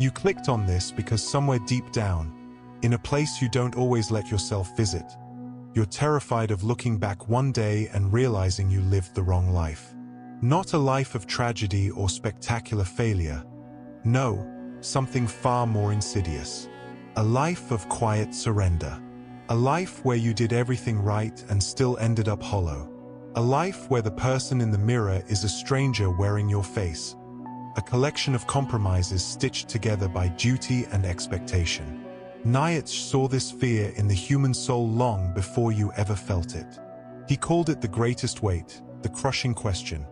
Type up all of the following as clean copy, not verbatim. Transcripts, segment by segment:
You clicked on this because somewhere deep down, in a place you don't always let yourself visit, you're terrified of looking back one day and realizing you lived the wrong life. Not a life of tragedy or spectacular failure. No, something far more insidious. A life of quiet surrender. A life where you did everything right and still ended up hollow. A life where the person in the mirror is a stranger wearing your face. A collection of compromises stitched together by duty and expectation. Nietzsche saw this fear in the human soul long before you ever felt it. He called it the greatest weight, the crushing question.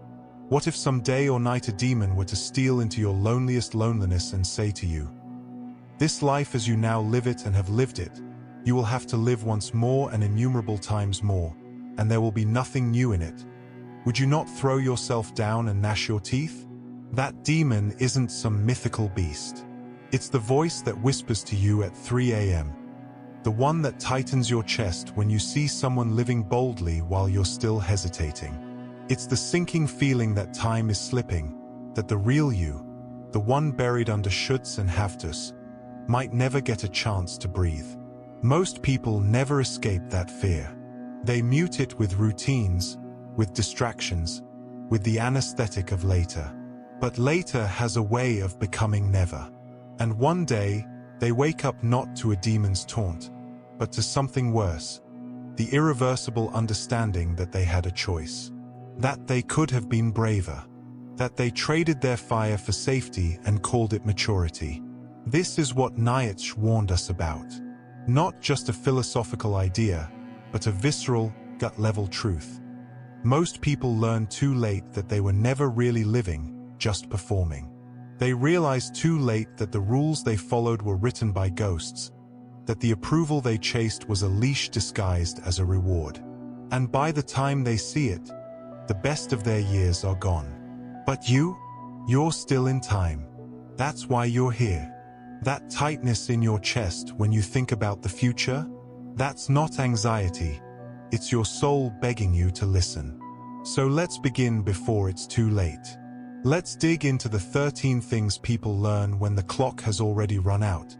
What if some day or night a demon were to steal into your loneliest loneliness and say to you, "This life as you now live it and have lived it, you will have to live once more and innumerable times more, and there will be nothing new in it." Would you not throw yourself down and gnash your teeth? That demon isn't some mythical beast. It's the voice that whispers to you at 3 a.m. The one that tightens your chest when you see someone living boldly while you're still hesitating. It's the sinking feeling that time is slipping, that the real you, the one buried under shoulds and haftus, might never get a chance to breathe. Most people never escape that fear. They mute it with routines, with distractions, with the anesthetic of later. But later has a way of becoming never. And one day, they wake up not to a demon's taunt, but to something worse, the irreversible understanding that they had a choice. That they could have been braver. That they traded their fire for safety and called it maturity. This is what Nietzsche warned us about. Not just a philosophical idea, but a visceral, gut-level truth. Most people learn too late that they were never really living, just performing. They realized too late that the rules they followed were written by ghosts, that the approval they chased was a leash disguised as a reward. And by the time they see it, the best of their years are gone. But you're still in time. That's why you're here. That tightness in your chest when you think about the future, that's not anxiety. It's your soul begging you to listen. So let's begin before it's too late. Let's dig into the 13 things people learn when the clock has already run out,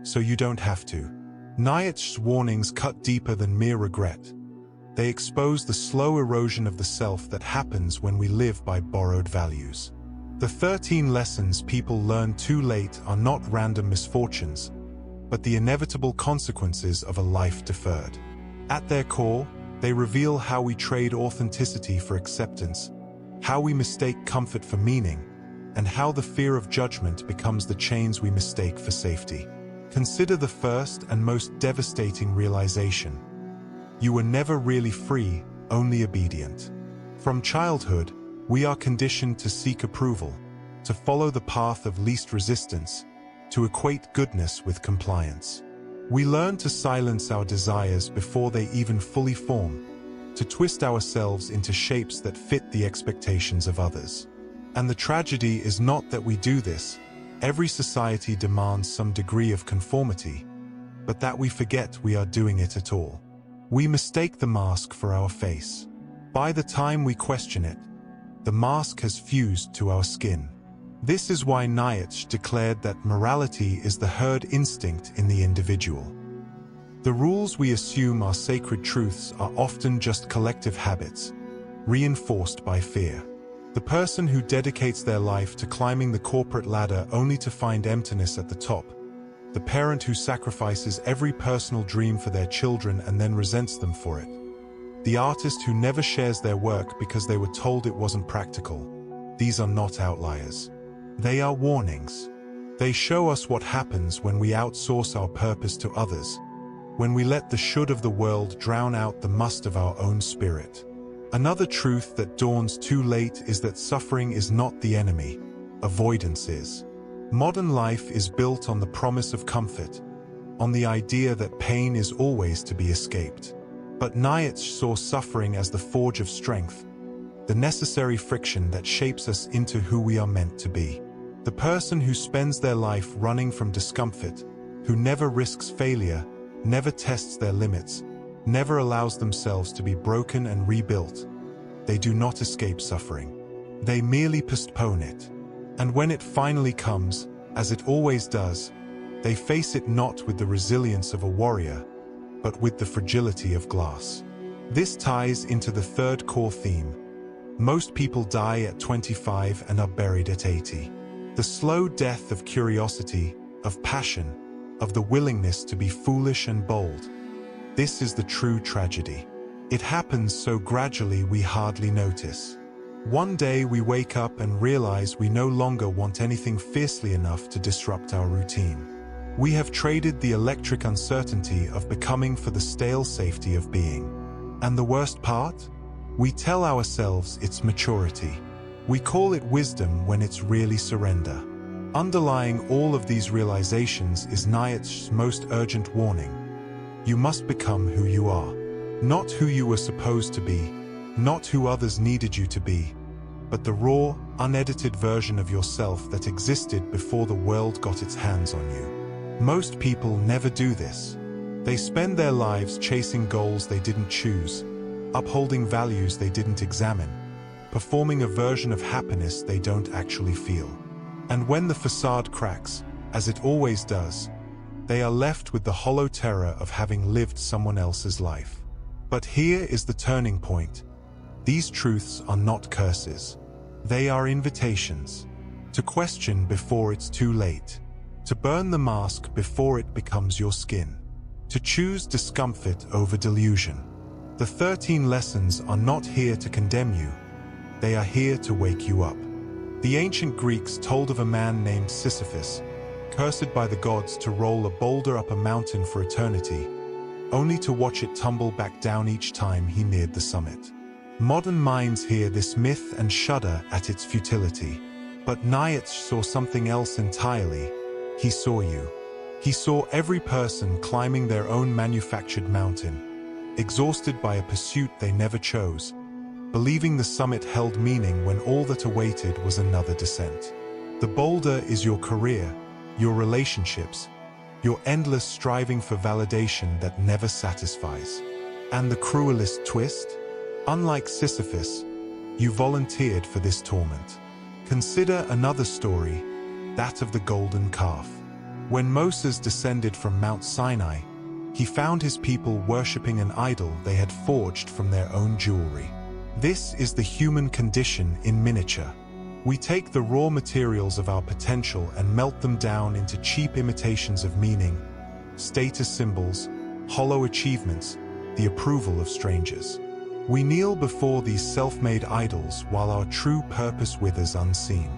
so you don't have to. Nietzsche's warnings cut deeper than mere regret. They expose the slow erosion of the self that happens when we live by borrowed values. The 13 lessons people learn too late are not random misfortunes, but the inevitable consequences of a life deferred. At their core, they reveal how we trade authenticity for acceptance, how we mistake comfort for meaning, and how the fear of judgment becomes the chains we mistake for safety. Consider the first and most devastating realization. You were never really free, only obedient. From childhood, we are conditioned to seek approval, to follow the path of least resistance, to equate goodness with compliance. We learn to silence our desires before they even fully form, to twist ourselves into shapes that fit the expectations of others. And the tragedy is not that we do this. Every society demands some degree of conformity, but that we forget we are doing it at all. We mistake the mask for our face. By the time we question it, the mask has fused to our skin. This is why Nietzsche declared that morality is the herd instinct in the individual. The rules we assume are sacred truths are often just collective habits, reinforced by fear. The person who dedicates their life to climbing the corporate ladder only to find emptiness at the top, the parent who sacrifices every personal dream for their children and then resents them for it, the artist who never shares their work because they were told it wasn't practical. These are not outliers. They are warnings. They show us what happens when we outsource our purpose to others, when we let the should of the world drown out the must of our own spirit. Another truth that dawns too late is that suffering is not the enemy, avoidance is. Modern life is built on the promise of comfort, on the idea that pain is always to be escaped. But Nietzsche saw suffering as the forge of strength, the necessary friction that shapes us into who we are meant to be. The person who spends their life running from discomfort, who never risks failure, never tests their limits, never allows themselves to be broken and rebuilt, they do not escape suffering. They merely postpone it. And when it finally comes, As it always does, they face it not with the resilience of a warrior, but with the fragility of glass. This ties into the third core theme. Most people die at 25 and are buried at 80. The slow death of curiosity, of passion, of the willingness to be foolish and bold. This is the true tragedy. It happens so gradually we hardly notice. One day we wake up and realize we no longer want anything fiercely enough to disrupt our routine. We have traded the electric uncertainty of becoming for the stale safety of being. And the worst part? We tell ourselves it's maturity. We call it wisdom when it's really surrender. Underlying all of these realizations is Nietzsche's most urgent warning. You must become who you are. Not who you were supposed to be, not who others needed you to be, but the raw, unedited version of yourself that existed before the world got its hands on you. Most people never do this. They spend their lives chasing goals they didn't choose, upholding values they didn't examine, performing a version of happiness they don't actually feel. And when the facade cracks, as it always does, they are left with the hollow terror of having lived someone else's life. But here is the turning point. These truths are not curses. They are invitations. To question before it's too late. To burn the mask before it becomes your skin. To choose discomfort over delusion. The 13 lessons are not here to condemn you. They are here to wake you up. The ancient Greeks told of a man named Sisyphus, cursed by the gods to roll a boulder up a mountain for eternity, only to watch it tumble back down each time he neared the summit. Modern minds hear this myth and shudder at its futility. But Nietzsche saw something else entirely. He saw you. He saw every person climbing their own manufactured mountain, exhausted by a pursuit they never chose, believing the summit held meaning when all that awaited was another descent. The boulder is your career, your relationships, your endless striving for validation that never satisfies. And the cruelest twist? Unlike Sisyphus, you volunteered for this torment. Consider another story, that of the golden calf. When Moses descended from Mount Sinai, he found his people worshipping an idol they had forged from their own jewelry. This is the human condition in miniature. We take the raw materials of our potential and melt them down into cheap imitations of meaning, status symbols, hollow achievements, the approval of strangers. We kneel before these self-made idols while our true purpose withers unseen.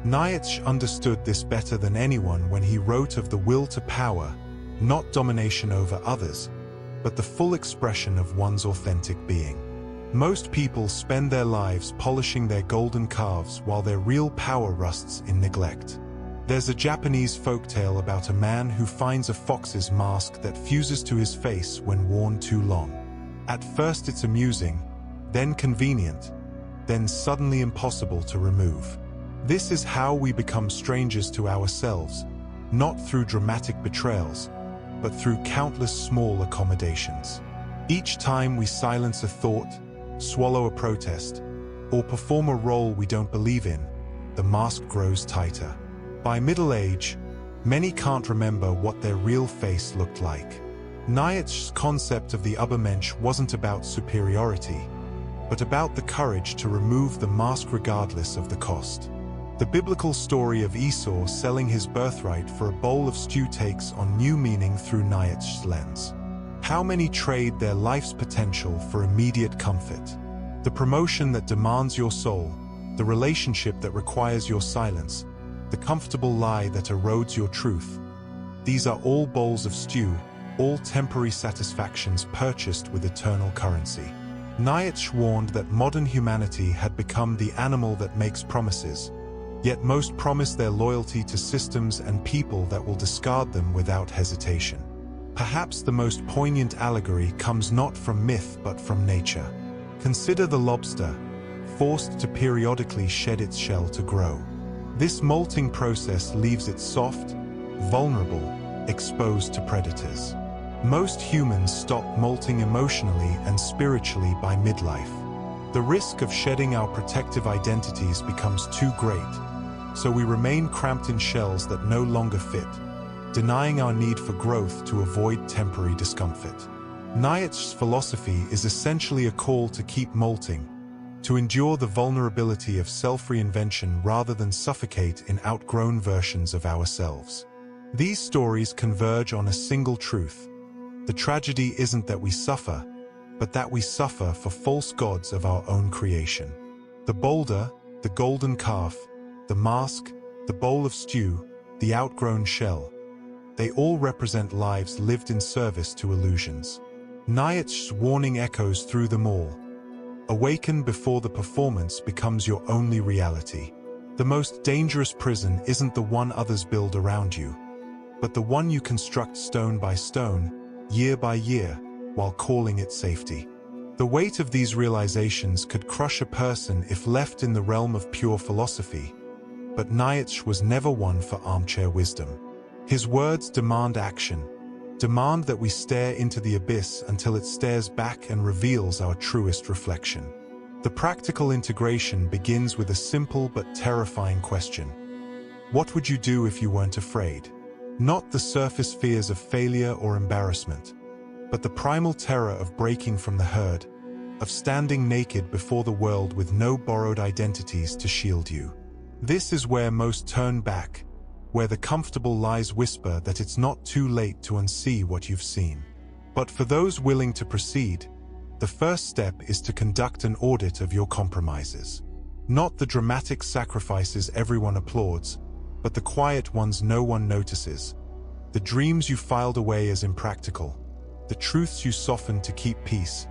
Nietzsche understood this better than anyone when he wrote of the will to power, not domination over others, but the full expression of one's authentic being. Most people spend their lives polishing their golden calves while their real power rusts in neglect. There's a Japanese folktale about a man who finds a fox's mask that fuses to his face when worn too long. At first it's amusing, then convenient, then suddenly impossible to remove. This is how we become strangers to ourselves, not through dramatic betrayals, but through countless small accommodations. Each time we silence a thought, swallow a protest, or perform a role we don't believe in, the mask grows tighter. By middle age, many can't remember what their real face looked like. Nietzsche's concept of the Übermensch wasn't about superiority, but about the courage to remove the mask regardless of the cost. The biblical story of Esau selling his birthright for a bowl of stew takes on new meaning through Nietzsche's lens. How many trade their life's potential for immediate comfort? The promotion that demands your soul, the relationship that requires your silence, the comfortable lie that erodes your truth. These are all bowls of stew, all temporary satisfactions purchased with eternal currency. Nietzsche warned that modern humanity had become the animal that makes promises, yet most promise their loyalty to systems and people that will discard them without hesitation. Perhaps the most poignant allegory comes not from myth but from nature. Consider the lobster, forced to periodically shed its shell to grow. This molting process leaves it soft, vulnerable, exposed to predators. Most humans stop molting emotionally and spiritually by midlife. The risk of shedding our protective identities becomes too great. So we remain cramped in shells that no longer fit, denying our need for growth to avoid temporary discomfort. Nietzsche's philosophy is essentially a call to keep molting, to endure the vulnerability of self-reinvention rather than suffocate in outgrown versions of ourselves. These stories converge on a single truth. The tragedy isn't that we suffer, but that we suffer for false gods of our own creation. The boulder, the golden calf, the mask, the bowl of stew, the outgrown shell, they all represent lives lived in service to illusions. Nietzsche's warning echoes through them all. Awaken before the performance becomes your only reality. The most dangerous prison isn't the one others build around you, but the one you construct stone by stone, year by year, while calling it safety. The weight of these realizations could crush a person if left in the realm of pure philosophy, but Nietzsche was never one for armchair wisdom. His words demand action, demand that we stare into the abyss until it stares back and reveals our truest reflection. The practical integration begins with a simple but terrifying question. What would you do if you weren't afraid? Not the surface fears of failure or embarrassment, but the primal terror of breaking from the herd, of standing naked before the world with no borrowed identities to shield you. This is where most turn back, where the comfortable lies whisper that it's not too late to unsee what you've seen. But for those willing to proceed, the first step is to conduct an audit of your compromises. Not the dramatic sacrifices everyone applauds, but the quiet ones no one notices. The dreams you filed away as impractical, the truths you softened to keep peace,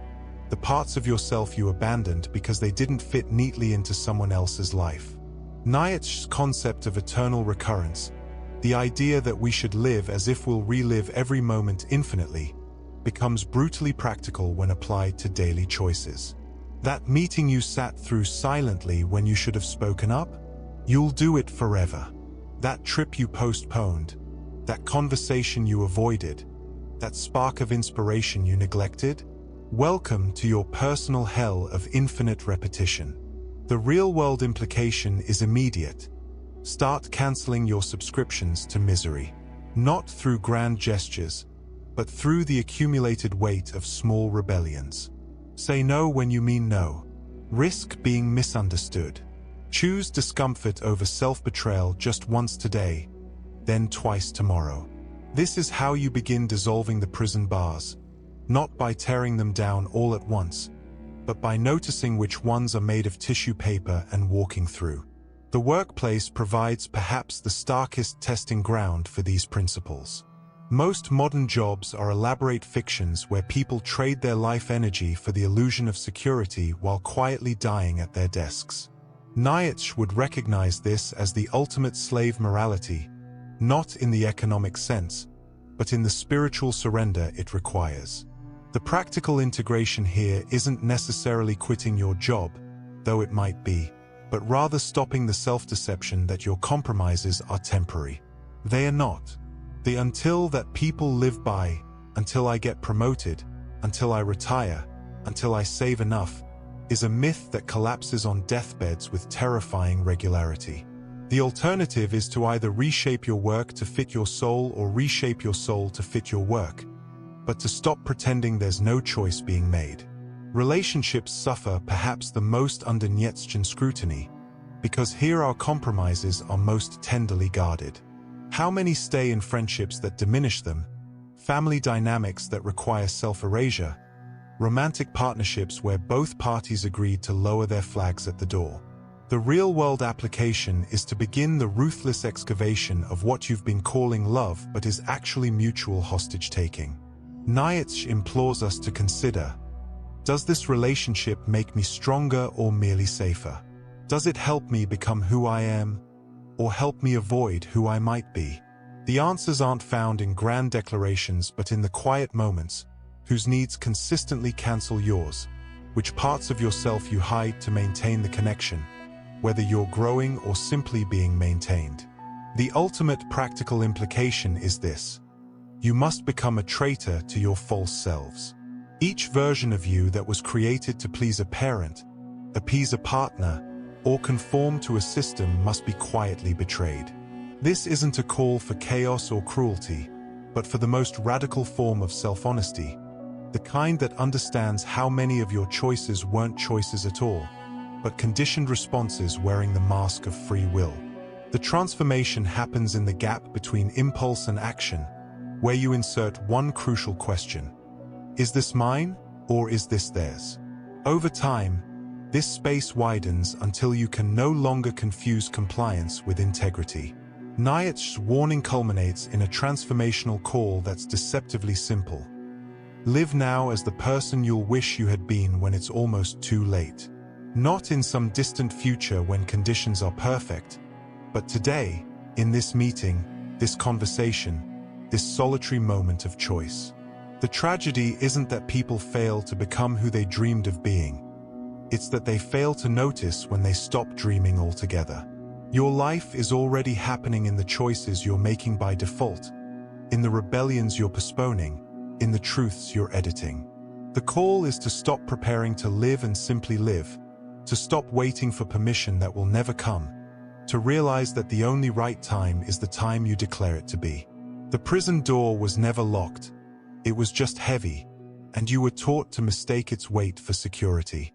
the parts of yourself you abandoned because they didn't fit neatly into someone else's life. Nietzsche's concept of eternal recurrence, the idea that we should live as if we'll relive every moment infinitely, becomes brutally practical when applied to daily choices. That meeting you sat through silently when you should have spoken up, you'll do it forever. That trip you postponed, that conversation you avoided, that spark of inspiration you neglected, welcome to your personal hell of infinite repetition. The real-world implication is immediate. Start canceling your subscriptions to misery, not through grand gestures, but through the accumulated weight of small rebellions. Say no when you mean no. Risk being misunderstood. Choose discomfort over self-betrayal just once today, then twice tomorrow. This is how you begin dissolving the prison bars, not by tearing them down all at once, but by noticing which ones are made of tissue paper and walking through. The workplace provides perhaps the starkest testing ground for these principles. Most modern jobs are elaborate fictions where people trade their life energy for the illusion of security while quietly dying at their desks. Nietzsche would recognize this as the ultimate slave morality, not in the economic sense, but in the spiritual surrender it requires. The practical integration here isn't necessarily quitting your job, though it might be, but rather stopping the self-deception that your compromises are temporary. They are not. The until that people live by, until I get promoted, until I retire, until I save enough, is a myth that collapses on deathbeds with terrifying regularity. The alternative is to either reshape your work to fit your soul or reshape your soul to fit your work, but to stop pretending there's no choice being made. Relationships suffer perhaps the most under Nietzschean scrutiny, because here our compromises are most tenderly guarded. How many stay in friendships that diminish them, family dynamics that require self-erasure, romantic partnerships where both parties agreed to lower their flags at the door? The real-world application is to begin the ruthless excavation of what you've been calling love but is actually mutual hostage-taking. Nietzsche implores us to consider, does this relationship make me stronger or merely safer? Does it help me become who I am, or help me avoid who I might be? The answers aren't found in grand declarations but in the quiet moments, whose needs consistently cancel yours, which parts of yourself you hide to maintain the connection, whether you're growing or simply being maintained. The ultimate practical implication is this: you must become a traitor to your false selves. Each version of you that was created to please a parent, appease a partner, or conform to a system must be quietly betrayed. This isn't a call for chaos or cruelty, but for the most radical form of self-honesty, the kind that understands how many of your choices weren't choices at all, but conditioned responses wearing the mask of free will. The transformation happens in the gap between impulse and action, where you insert one crucial question: is this mine, or is this theirs? Over time, this space widens until you can no longer confuse compliance with integrity. Nietzsche's warning culminates in a transformational call that's deceptively simple. Live now as the person you'll wish you had been when it's almost too late. Not in some distant future when conditions are perfect, but today, in this meeting, this conversation, this solitary moment of choice. The tragedy isn't that people fail to become who they dreamed of being. It's that they fail to notice when they stop dreaming altogether. Your life is already happening in the choices you're making by default, in the rebellions you're postponing, in the truths you're editing. The call is to stop preparing to live and simply live, to stop waiting for permission that will never come, to realize that the only right time is the time you declare it to be. The prison door was never locked. It was just heavy, and you were taught to mistake its weight for security.